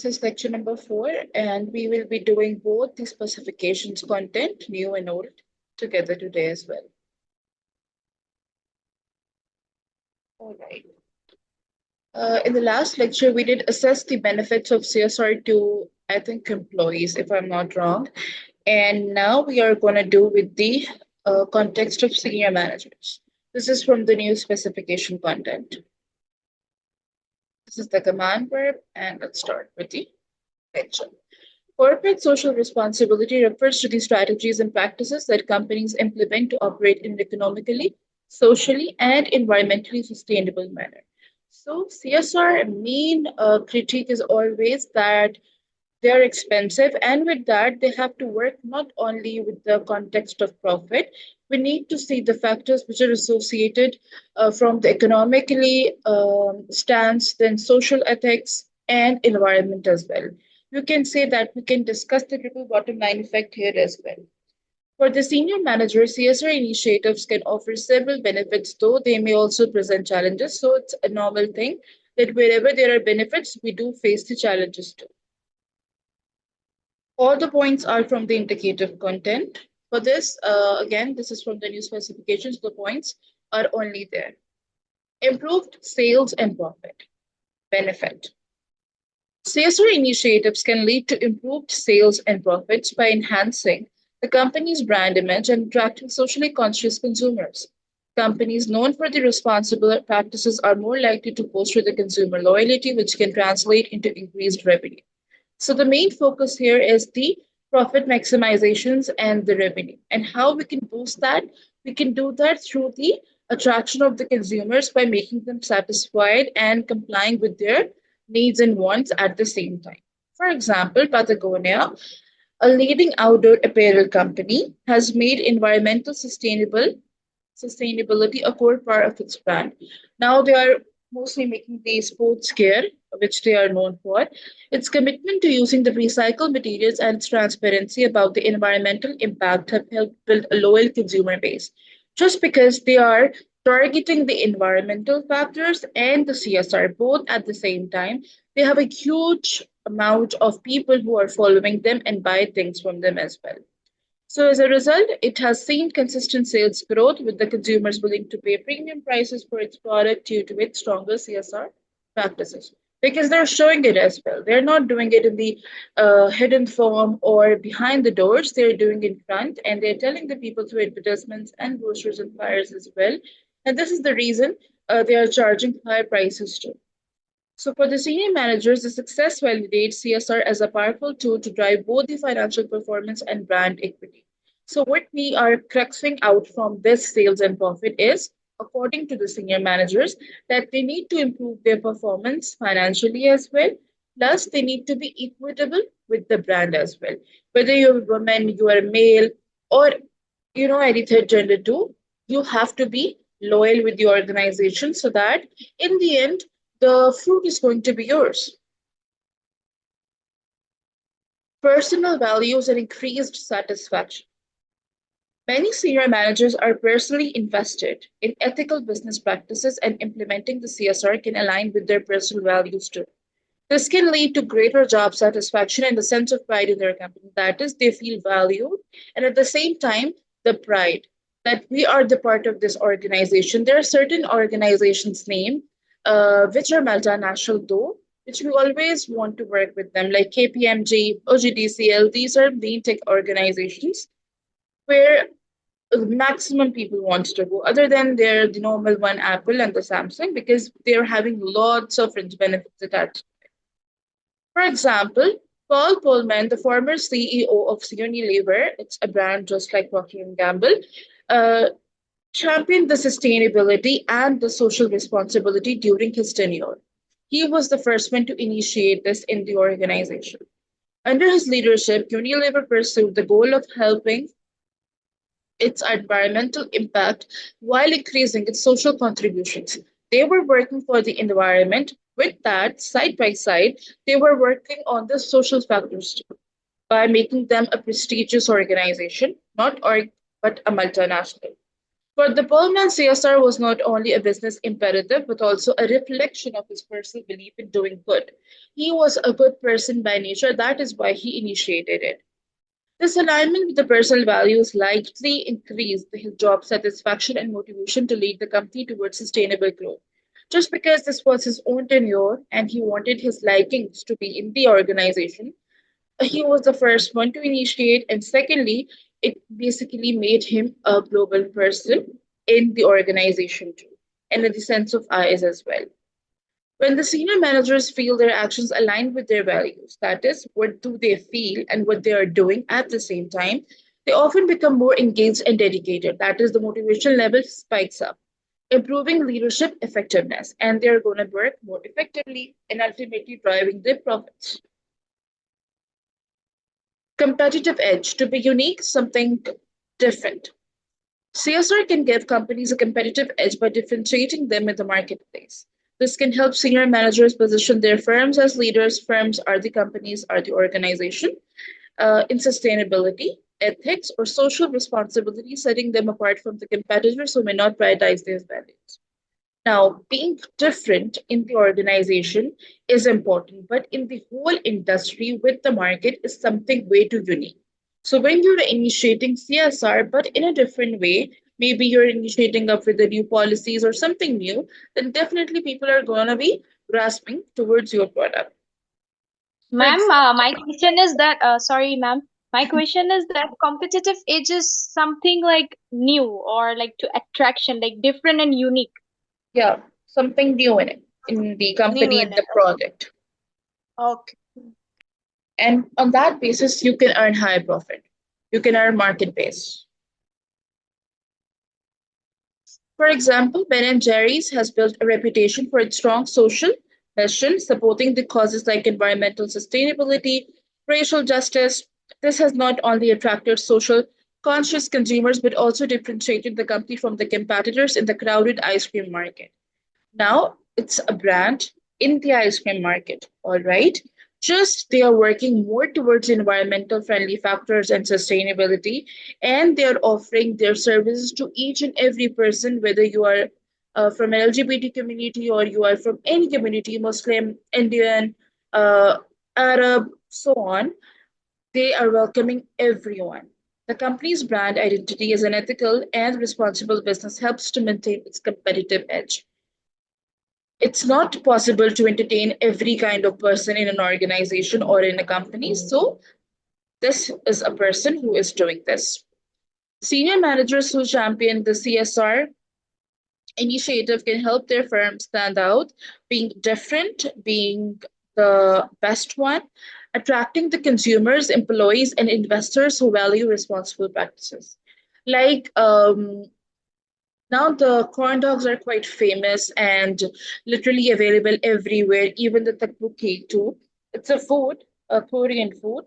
This is lecture number 4, and we will be doing both the specifications content, new and old, together today as well. All right. In the last lecture, we did assess the benefits of CSR to, I think, employees, if I'm not wrong. And now we are going to do with the context of senior managers. This is from the new specification content. This is the command verb, and let's start with the lecture. Corporate social responsibility refers to the strategies and practices that companies implement to operate in an economically, socially, and environmentally sustainable manner. So, CSR main critique is always that they're expensive, and with that, they have to work not only with the context of profit. We need to see the factors which are associated from the economically stance, then social ethics, and environment as well. You can say that we can discuss the triple bottom line effect here as well. For the senior manager, CSR initiatives can offer several benefits, though they may also present challenges. So it's a normal thing that wherever there are benefits, we do face the challenges too. All the points are from the indicative content. For this, again, this is from the new specifications. The points are only there. Improved sales and profit. Benefit. CSR initiatives can lead to improved sales and profits by enhancing the company's brand image and attracting socially conscious consumers. Companies known for their responsible practices are more likely to foster the consumer loyalty, which can translate into increased revenue. So the main focus here is the profit maximizations and the revenue. And how we can boost that? We can do that through the attraction of the consumers by making them satisfied and complying with their needs and wants at the same time. For example, Patagonia, a leading outdoor apparel company, has made environmental sustainability a core part of its brand. Now they are mostly making the sports gear, which they are known for. Its commitment to using the recycled materials and its transparency about the environmental impact have helped build a loyal consumer base. Just because they are targeting the environmental factors and the CSR both at the same time, they have a huge amount of people who are following them and buy things from them as well. So as a result, it has seen consistent sales growth with the consumers willing to pay premium prices for its product due to its stronger CSR practices. Because they're showing it as well. They're not doing it in the hidden form or behind the doors. They're doing it in front, and they're telling the people through advertisements and brochures and flyers as well. And this is the reason they are charging higher prices too. So for the senior managers, the success validates CSR as a powerful tool to drive both the financial performance and brand equity. So what we are cruxing out from this sales and profit is, according to the senior managers, that they need to improve their performance financially as well. Plus, they need to be equitable with the brand as well. Whether you're a woman, you are a male, or any third gender too, you have to be loyal with the organization so that in the end the fruit is going to be yours. Personal values and increased satisfaction. Many senior managers are personally invested in ethical business practices, and implementing the CSR can align with their personal values too. This can lead to greater job satisfaction and a sense of pride in their company. That is, they feel valued, and at the same time, the pride that we are the part of this organization. There are certain organizations' name which are multinational though, which we always want to work with them, like KPMG, OGDCL. These are main tech organizations where maximum people want to go, other than the normal one, Apple and the Samsung, because they're having lots of fringe benefits attached. For example, Paul Pullman, the former CEO of Unilever, it's a brand just like Procter and Gamble, uh, championed the sustainability and the social responsibility during his tenure. He was the first one to initiate this in the organization. Under his leadership, Unilever pursued the goal of helping its environmental impact while increasing its social contributions. They were working for the environment. With that, side by side, they were working on the social factors too, by making them a prestigious organization, not but a multinational. For the Pullman, CSR was not only a business imperative, but also a reflection of his personal belief in doing good. He was a good person by nature, that is why he initiated it. This alignment with the personal values likely increased his job satisfaction and motivation to lead the company towards sustainable growth. Just because this was his own tenure and he wanted his likings to be in the organization, he was the first one to initiate, and secondly, it basically made him a global person in the organization too, and in the sense of eyes as well. When the senior managers feel their actions align with their values, that is, what do they feel and what they are doing at the same time, they often become more engaged and dedicated. That is, the motivation level spikes up, improving leadership effectiveness, and they're going to work more effectively and ultimately driving their profits. Competitive edge, to be unique, something different. CSR can give companies a competitive edge by differentiating them in the marketplace. This can help senior managers position their firms as leaders. Firms are the companies, are the organization in sustainability, ethics, or social responsibility, setting them apart from the competitors who may not prioritize these values. Now, being different in the organization is important, but in the whole industry with the market is something way too unique. So when you're initiating CSR, but in a different way, maybe you're initiating up with the new policies or something new, then definitely people are going to be grasping towards your product. For Ma'am, example, my question is that, sorry, ma'am, my question is that competitive edge is something like new or like to attraction, like different and unique. yeah, something new in it, in the New company, in in the it. product. Okay. And on that basis, you can earn high profit. You can earn market base. For example, Ben and Jerry's has built a reputation for its strong social mission, supporting the causes like environmental sustainability, racial justice. This has not only attracted social conscious consumers, but also differentiated the company from the competitors in the crowded ice cream market. Now it's a brand in the ice cream market, all right? Just they are working more towards environmental friendly factors and sustainability, and they are offering their services to each and every person, whether you are from an LGBT community or you are from any community, Muslim, Indian, uh, Arab, so on. They are welcoming everyone. The company's brand identity as an ethical and responsible business helps to maintain its competitive edge. It's not possible to entertain every kind of person in an organization or in a company. So, this is a person who is doing this. Senior managers who champion the CSR initiative can help their firm stand out, being different, being the best one, attracting the consumers, employees, and investors who value responsible practices. Like now the corn dogs are quite famous and literally available everywhere, even the tteokbokki too. It's a food, a Korean food.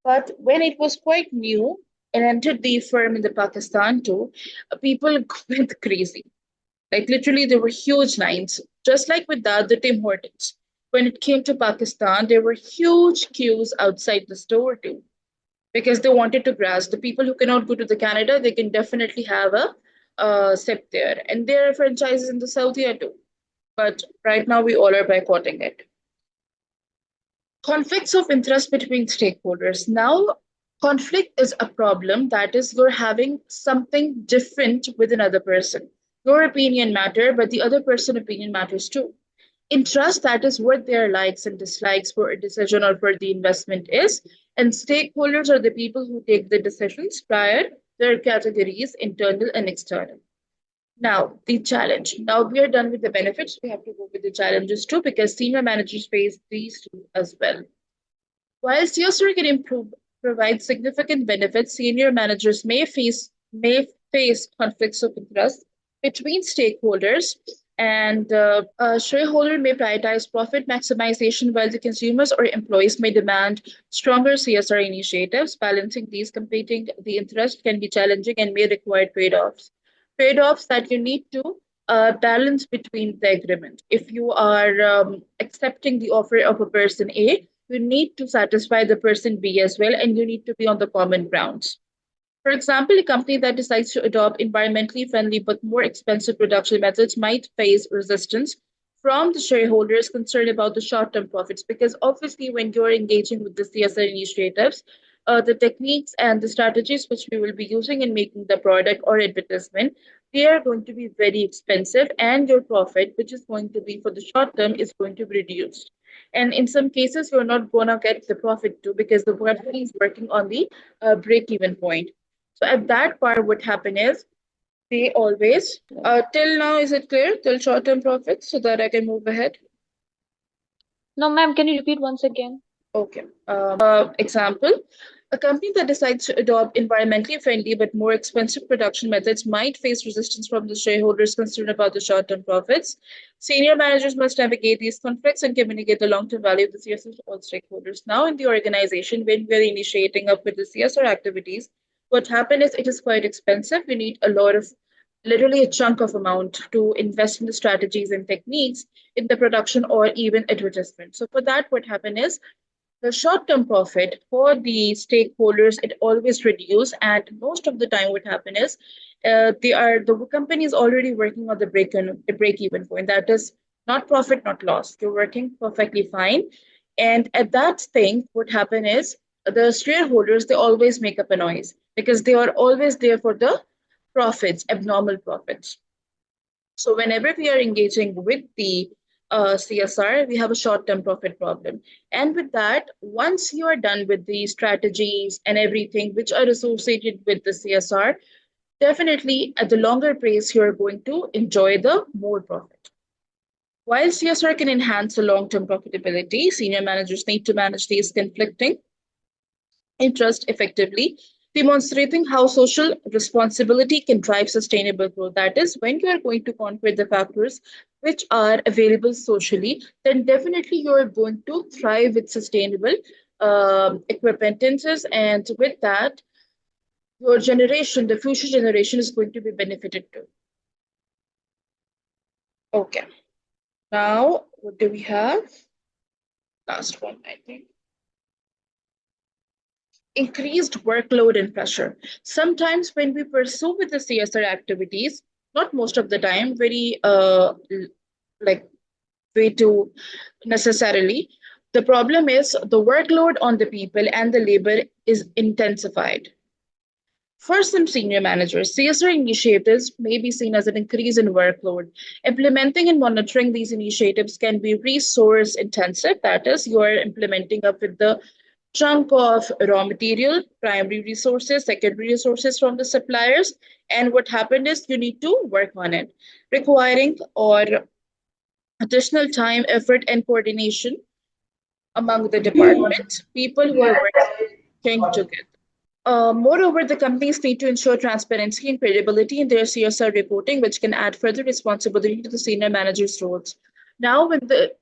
But when it was quite new and entered the firm in the Pakistan too, people went crazy. Like literally there were huge lines. Just like with that, the Tim Hortons. When it came to Pakistan, there were huge queues outside the store too because they wanted to grasp the people who cannot go to the Canada, they can definitely have a sip there. And there are franchises in the Saudi too. But right now we all are boycotting it. Conflicts of interest between stakeholders. Now, conflict is a problem that is you're having something different with another person. Your opinion matter, but the other person opinion matters too. Interest, that is what their likes and dislikes for a decision or for the investment is. And stakeholders are the people who take the decisions prior their categories, internal and external. Now, the challenge. Now we are done with the benefits. We have to go with the challenges too, because senior managers face these two as well. While CSR can improve, provide significant benefits, senior managers may face conflicts of interest between stakeholders, and a shareholder may prioritize profit maximization, while the consumers or employees may demand stronger CSR initiatives. Balancing these competing the interest can be challenging and may require trade-offs. Trade-offs that you need to balance between the agreement. If you are accepting the offer of a person A, you need to satisfy the person B as well, and you need to be on the common grounds. For example, a company that decides to adopt environmentally friendly but more expensive production methods might face resistance from the shareholders concerned about the short term profits. Because obviously, when you're engaging with the CSR initiatives, the techniques and the strategies which we will be using in making the product or advertisement, they are going to be very expensive, and your profit, which is going to be for the short term, is going to be reduced. And in some cases, you're not going to get the profit too because the company is working on the break even point. So at that part, what happen is they always, till now, is it clear? Till short-term profits so that I can move ahead? No, ma'am, can you repeat once again? Okay. Example, a company that decides to adopt environmentally friendly but more expensive production methods might face resistance from the shareholders concerned about the short-term profits. Senior managers must navigate these conflicts and communicate the long-term value of the CSR to all stakeholders. Now, in the organization, when we're initiating up with the CSR activities, what happened is it is quite expensive. We need a lot of, literally a chunk of amount to invest in the strategies and techniques in the production or even advertisement. So for that, what happened is the short-term profit for the stakeholders, it always reduce, and most of the time what happen is the company is already working on the break even point. That is not profit, not loss. You're working perfectly fine. And at that thing, what happen is the shareholders, they always make up a noise because they are always there for the profits, abnormal profits. So whenever we are engaging with the CSR, we have a short-term profit problem. And with that, once you are done with the strategies and everything which are associated with the CSR, definitely at the longer pace, you're going to enjoy the more profit. While CSR can enhance the long-term profitability, senior managers need to manage these conflicting interest effectively, demonstrating how social responsibility can drive sustainable growth. That is, when you are going to conquer the factors which are available socially, then definitely you are going to thrive with sustainable equipentences, and with that, your generation, the future generation, is going to be benefited too. Okay, now what do we have? Last one, I think. Increased workload and pressure. Sometimes when we pursue with the CSR activities, not most of the time, very like way too necessarily. The problem is the workload on the people and the labor is intensified. For some senior managers, CSR initiatives may be seen as an increase in workload. Implementing and monitoring these initiatives can be resource intensive. That is, you are implementing up with the chunk of raw material, primary resources, secondary resources from the suppliers. And what happened is you need to work on it, requiring or additional time, effort, and coordination among the departments, people who are working together. Moreover, the companies need to ensure transparency and credibility in their CSR reporting, which can add further responsibility to the senior managers' roles. Now,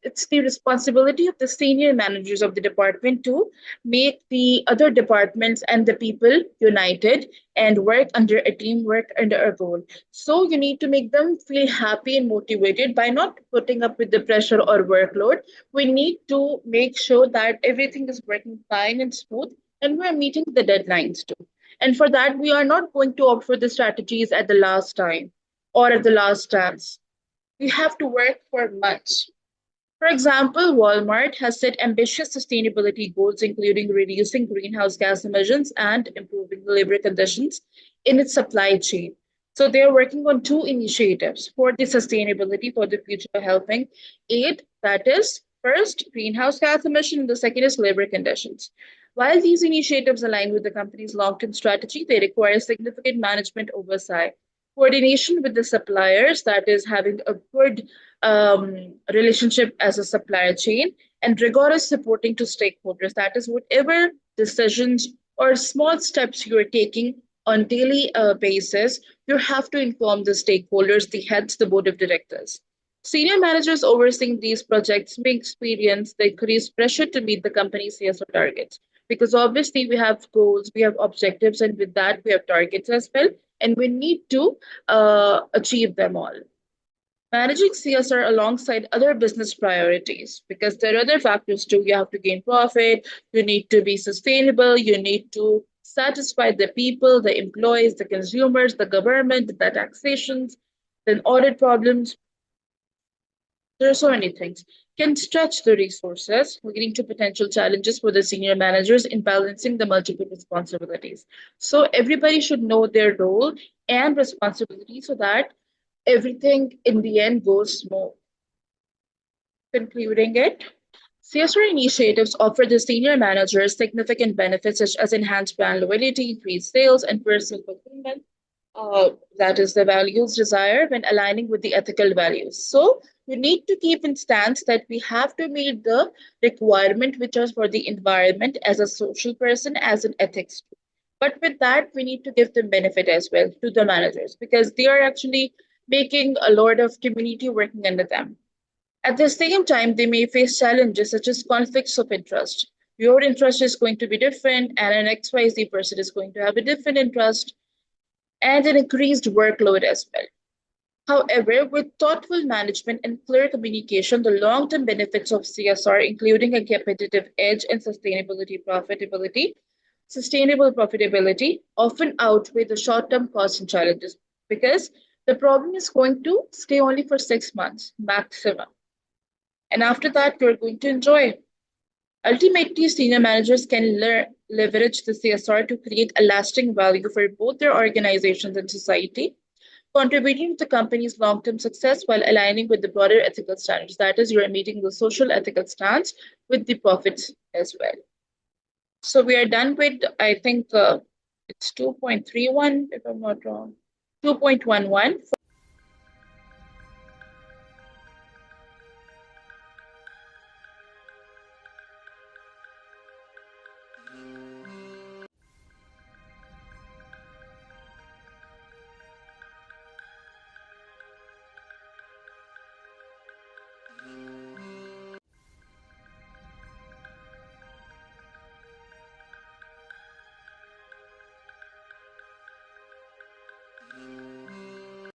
it's the responsibility of the senior managers of the department to make the other departments and the people united and work under a teamwork under a goal. So you need to make them feel happy and motivated by not putting up with the pressure or workload. We need to make sure that everything is working fine and smooth and we're meeting the deadlines too. And for that, we are not going to opt for the strategies at the last time or at the last chance. We have to work for months. For example, Walmart has set ambitious sustainability goals, including reducing greenhouse gas emissions and improving the labor conditions in its supply chain. So they are working on two initiatives for the sustainability for the future, helping aid, that is, first, greenhouse gas emission, and the second is labor conditions. While these initiatives align with the company's long-term strategy, they require significant management oversight, coordination with the suppliers, that is, having a good relationship as a supplier chain, and rigorous supporting to stakeholders. That is, whatever decisions or small steps you're taking on daily basis, you have to inform the stakeholders, the heads, the board of directors. Senior managers overseeing these projects may experience the increased pressure to meet the company's CSO targets because obviously we have goals, we have objectives, and with that we have targets as well, and we need to achieve them all. Managing CSR alongside other business priorities, because there are other factors too. You have to gain profit, you need to be sustainable, you need to satisfy the people, the employees, the consumers, the government, the taxations, then audit problems. There are so many things. Can stretch the resources, leading to potential challenges for the senior managers in balancing the multiple responsibilities. So everybody should know their role and responsibility so that everything in the end goes smooth. Concluding it, CSR initiatives offer the senior managers significant benefits such as enhanced brand loyalty, increased sales, and personal fulfillment. That is the values desired when aligning with the ethical values. So we need to keep in stance that we have to meet the requirement which is for the environment as a social person, as an ethics. But with that, we need to give them benefit as well to the managers because they are actually making a lot of community working under them. At the same time, they may face challenges such as conflicts of interest. Your interest is going to be different, and an XYZ person is going to have a different interest and an increased workload as well. However, with thoughtful management and clear communication, the long term benefits of CSR, including a competitive edge and sustainable profitability, often outweigh the short term costs and challenges because the problem is going to stay only for 6 months maximum. And after that, you're going to enjoy. Ultimately, senior managers can leverage the CSR to create a lasting value for both their organizations and society, contributing to the company's long term success while aligning with the broader ethical standards. That is, you're meeting the social ethical stance with the profits as well. So we are done with, I think it's 2.31, if I'm not wrong, 2.11.